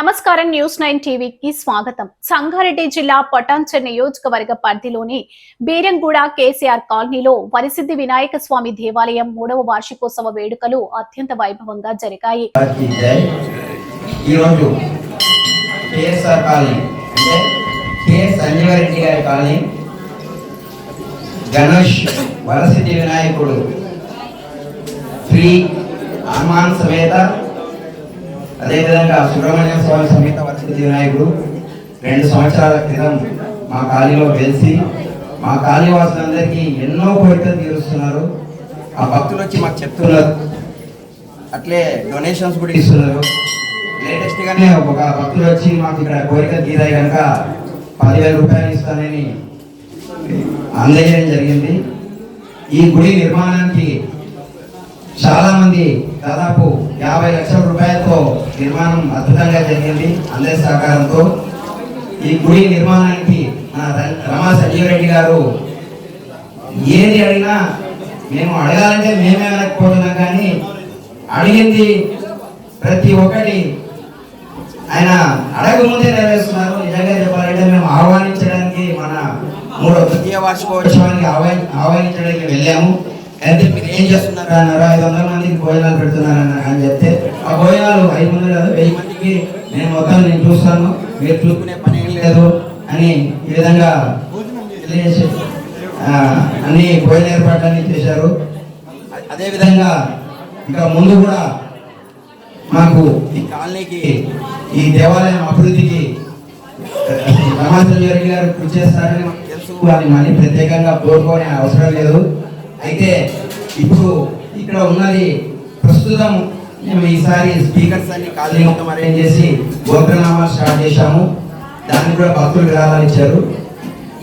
నమస్కారం న్యూస్ 9 టీవీకి స్వాగతం. సంగారెడ్డి జిల్లా పటాన్చెరు నియోజకవర్గ పరిధిలోని బీరంగూడ కేసీఆర్ కాలనీలో వరిసిద్ధి వినాయక స్వామి దేవాలయం 3వ వార్షికోత్సవ వేడుకలు అత్యంత వైభవంగా జరిగాయి. గణేష్ వరసిద్ధి వినాయకుడు శ్రీ హనుమాన్ సమేత అదేవిధంగా సుబ్రహ్మణ్య స్వామి సమేత వరసిద్ధి వినాయకుడు 2 సంవత్సరాల క్రితం మా కాలనీలో వెలిసి మా కాలనీ వాసులందరికీ ఎన్నో కోరికలు తీరుస్తున్నారు. ఆ భక్తులు వచ్చి మాకు చెప్తున్నారు, అట్లే డొనేషన్స్ కూడా ఇస్తున్నారు. లేటెస్ట్ గానే ఒక భక్తులు వచ్చి మాకు ఇక్కడ కోరికలు తీరాయి కనుక 10,000 రూపాయలు ఇస్తానని అందజేయడం జరిగింది. ఈ గుడి నిర్మాణానికి చాలా మంది దాదాపు 50 లక్షల రూపాయలతో నిర్మాణం అద్భుతంగా జరిగింది. అందరి సహకారంతో ఈ గుడి నిర్మాణానికి రమా సంజీవరెడ్డి గారు ఏది అడిగినా మేము అడగాలంటే మేమే అనకపోతున్నాం, కానీ అడిగింది ప్రతి ఒక్కటి ఆయన అడగముందే నెరవేరుస్తున్నారు. నిజంగా చెప్పాలంటే మేము ఆహ్వానించడానికి మన 3వ తృతీయ వార్షికోత్సవానికి ఆహ్వానించడానికి వెళ్ళాము. అయితే మీరు ఏం చేస్తున్నారు అన్నారు. 500 మందికి భోజనాలు పెడుతున్నారన్న అని చెప్తే ఆ భోజనాలు 500 కాదు 1000 మందికి నేను చూస్తాను, మీరు చూసుకునే పని ఏం లేదు అని ఈ విధంగా అన్ని భోజన ఏర్పాట్లన్నీ చేశారు. అదేవిధంగా ఇంకా ముందు కూడా మాకు ఈ కాలనీకి ఈ దేవాలయం అభివృద్ధికి రమాచంద్ర రెడ్డి గారు కృషి చేస్తారని మాకు తెలుసు. అని మళ్ళీ ప్రత్యేకంగా కోరుకోనే అవసరం లేదు. అయితే ఇప్పుడు ఇక్కడ ఉన్నది ప్రస్తుతం మేము ఈసారి స్పీకర్స్ అన్ని కాలనీ మొత్తం అరేంజ్ చేసి గోత్రనామా స్టార్ట్ చేశాము. దానికి కూడా భక్తులు విరాళాలు ఇచ్చారు.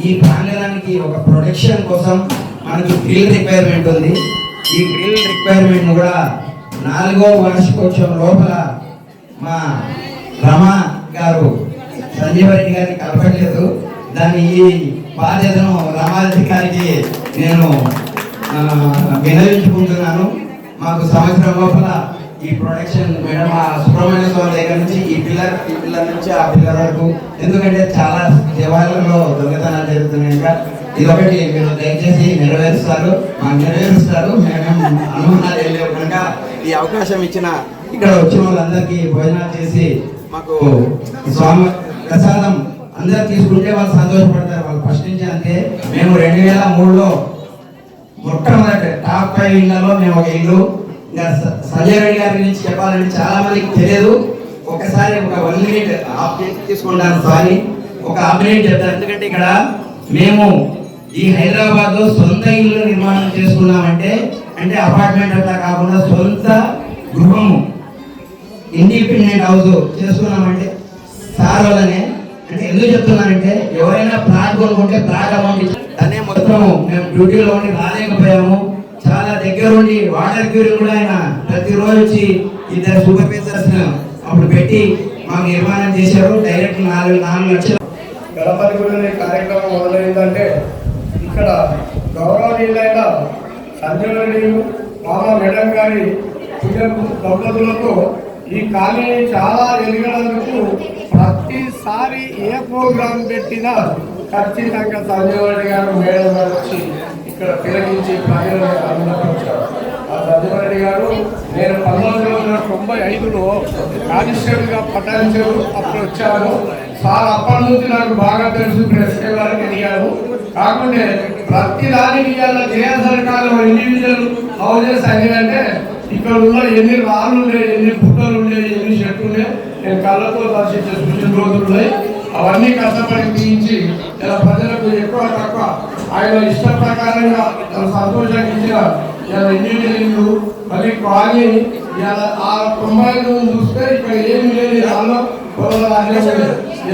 ఈ ప్రాంగణానికి ఒక ప్రొటెక్షన్ కోసం మనకి గ్రిల్ రిక్వైర్మెంట్ ఉంది. ఈ గ్రిల్ రిక్వైర్మెంట్ కూడా 4వ వార్షికోత్సవం లోపల మా రమా గారు సంజీవరెడ్డి గారికి కలపట్లేదు. దాన్ని ఈ బాధ్యతను రమాధికారికి నేను వినవించుకుంటున్నాను. మాకు సంవత్సరం లోపల ఈ ప్రొడక్షన్ మేడం ఆ సుబ్రహ్మణ్య స్వామి దగ్గర నుంచి ఈ పిల్లర్ నుంచి ఆ పిల్లర్ వరకు, ఎందుకంటే చాలా దేవాలయంలో దొంగతనాలు జరుగుతున్నాయి. ఇంకా ఇదొకటి మీరు దయచేసి నెరవేరుస్తారు, మాకు నెరవేరుస్తారు. మేమేం అనుమానాలు ఏం లేవు కనుక ఈ అవకాశం ఇచ్చిన ఇక్కడ వచ్చిన వాళ్ళందరికీ భోజనాలు చేసి మాకు స్వామి ప్రసాదం అందరు తీసుకుంటే వాళ్ళు సంతోషపడతారు. వాళ్ళు ఫస్ట్ నుంచి అంతే. మేము 2003లో మొట్టమొదటి టాప్ 5 ఇళ్లలో మేము ఒక ఇల్లు. ఇంకా సంజయ్ రెడ్డి గారి గురించి చెప్పాలంటే చాలా మందికి తెలియదు. ఒకసారి ఒక 1 మినిట్ తీసుకుంటాను. సారీ, ఒక అప్డేట్ చెప్తాను. ఎందుకంటే ఇక్కడ మేము ఈ హైదరాబాద్ లో సొంత ఇల్లు నిర్మాణం చేసుకున్నామంటే, అంటే అపార్ట్మెంట్ అట్లా కాకుండా సొంత గృహము ఇండిపెండెంట్ హౌస్ చేసుకున్నామంటే సార్ వల్లనే. అంటే ఎందుకు చెప్తున్నానంటే, ఎవరైనా ప్లాట్ కొనుక్కుంటే ప్లాట్ అమౌంట్ దాన్ని మొత్తం మేము డ్యూటీలో ఉండి రాలేకపోయాము. చాలా దగ్గర ఉండి వాటర్ క్యూరింగ్ కూడా ఆయన ప్రతిరోజు వచ్చి 2 సూపర్వైజర్స్ అప్పుడు పెట్టి మాకు నిర్మాణం చేశారు. డైరెక్ట్ 4 లక్షలు. గణపతి గుడి కార్యక్రమం మొదలైందంటే ఇక్కడ గౌరవనీయులైన సంజయ్ రెడ్డి మామ మేడం గారి దంపతులతో ఈ కాలనీ చాలా ఎదగడానికి ప్రతిసారి ఏ ప్రోగ్రాం పెట్టినా ఖచ్చితంగా సంజయ్ రెడ్డి గారు మేడం గారు వచ్చి ఇక్కడ తిరిగించి ప్రజలను అనుమతించారు. ఆ సంజయ్ రెడ్డి గారు నేను 1995లో కానిస్టేబుల్గా పటాన్చెరు అప్పుడు వచ్చాను. సార్ అప్పటి నుంచి నాకు బాగా తెలుసు. ప్రెస్ గారికి అడిగాను. కాకుండా ప్రతి దానికి ఇవాళ జయ సర్కారు ఇండివిజువల్ హౌజెస్ అయ్యాయంటే ఇక్కడ ఉన్న ఎన్ని రాళ్ళు ఉన్నాయి, ఎన్ని పుట్టలు ఉన్నాయి, ఎన్ని చెట్లు ఉన్నాయి, నేను కళ్ళతో దర్శించే సూచన రోజులు ఉన్నాయి. అవన్నీ కష్టపడి తీయించి ఇలా ప్రజలకు ఎక్కువ తక్కువ ఆయన ఇష్ట ప్రకారంగా సంతోషంగా ఇచ్చిన ఇలా ఇండివిజువల్ మళ్ళీ కాలనీ ఇలా ఆ 90 చూస్తే ఇక్కడ ఏమి లేదు. రాళ్ళు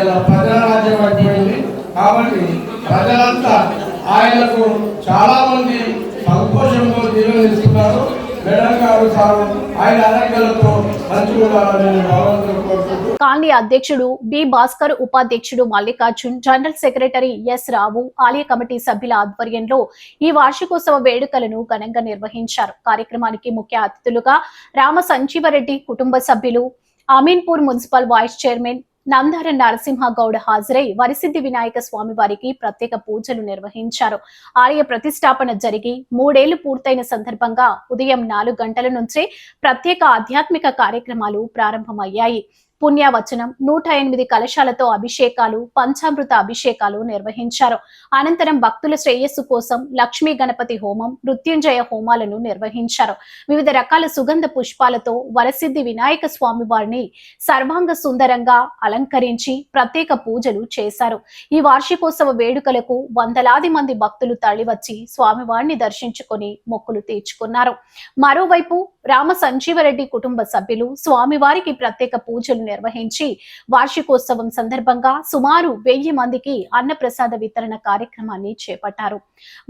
ఇలా ప్రజల రాజ్యం అయిపోయింది. కాబట్టి ప్రజలంతా ఆయనకు చాలా మంది సంతోషంతో జీవనిస్తున్నారు. మేడం గారు సార్ ఆయన ఆరోగ్యాలతో కాలనీ అధ్యక్షుడు బి భాస్కర్, ఉపాధ్యక్షుడు మల్లికార్జున్, జనరల్ సెక్రటరీ ఎస్ రావు, ఆలయ కమిటీ సభ్యుల ఆధ్వర్యంలో ఈ వార్షికోత్సవ వేడుకలను ఘనంగా నిర్వహించారు. కార్యక్రమానికి ముఖ్య అతిథులుగా రామ సంజీవరెడ్డి కుటుంబ సభ్యులు, Ameenpur municipal vice chairman Nandara Narasimhagoud హాజరై వరసిద్ధి వినాయక స్వామి వారికి ప్రత్యేక పూజలు నిర్వహించారు. ఆలయ ప్రతిష్టాపన జరిగి 3 ఏళ్లు పూర్తయిన సందర్భంగా ఉదయం 4 గంటల నుంచే ప్రత్యేక ఆధ్యాత్మిక కార్యక్రమాలు ప్రారంభమయ్యాయి. పుణ్యవచనం, 108 కలశాలతో అభిషేకాలు, పంచామృత అభిషేకాలు నిర్వహించారు. అనంతరం భక్తుల శ్రేయస్సు కోసం లక్ష్మీ గణపతి హోమం, మృత్యుంజయ హోమాలను నిర్వహించారు. వివిధ రకాల సుగంధ పుష్పాలతో వరసిద్ధి వినాయక స్వామి వారిని సర్వాంగ సుందరంగా అలంకరించి ప్రత్యేక పూజలు చేశారు. ఈ వార్షికోత్సవ వేడుకలకు వందలాది మంది భక్తులు తరలివచ్చి స్వామివారిని దర్శించుకొని మొక్కులు తీర్చుకున్నారు. మరోవైపు రామ సంజీవరెడ్డి కుటుంబ సభ్యులు స్వామివారికి ప్రత్యేక పూజలు నిర్వహించి వార్షికోత్సవం సందర్భంగా సుమారు 1000 మందికి అన్నప్రసాద వితరణ కార్యక్రమాన్ని చేపట్టారు.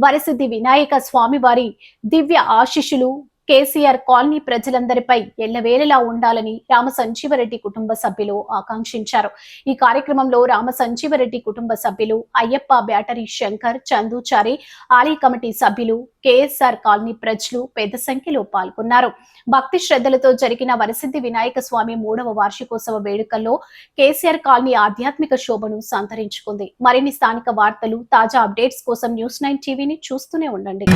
వరసిద్ధి వినాయక స్వామివారి దివ్య ఆశీస్సులు కేసీఆర్ కాలనీ ప్రజలందరిపై ఎల్లవేళలా ఉండాలని రామ సంజీవరెడ్డి కుటుంబ సభ్యులు ఆకాంక్షించారు. ఈ కార్యక్రమంలో రామ సంజీవరెడ్డి కుటుంబ సభ్యులు అయ్యప్ప బ్యాటరీ శంకర్, చందూచారి, ఆలయ కమిటీ సభ్యులు, కేఎస్ఆర్ కాలనీ ప్రజలు పెద్ద సంఖ్యలో పాల్గొన్నారు. భక్తి శ్రద్ధలతో జరిగిన వరసిద్ధి వినాయక స్వామి 3వ వార్షికోత్సవ వేడుకల్లో కేసీఆర్ కాలనీ ఆధ్యాత్మిక శోభను సంతరించుకుంది. మరిన్ని స్థానిక వార్తలు, తాజా అప్డేట్స్ కోసం News9 టీవీని చూస్తూనే ఉండండి.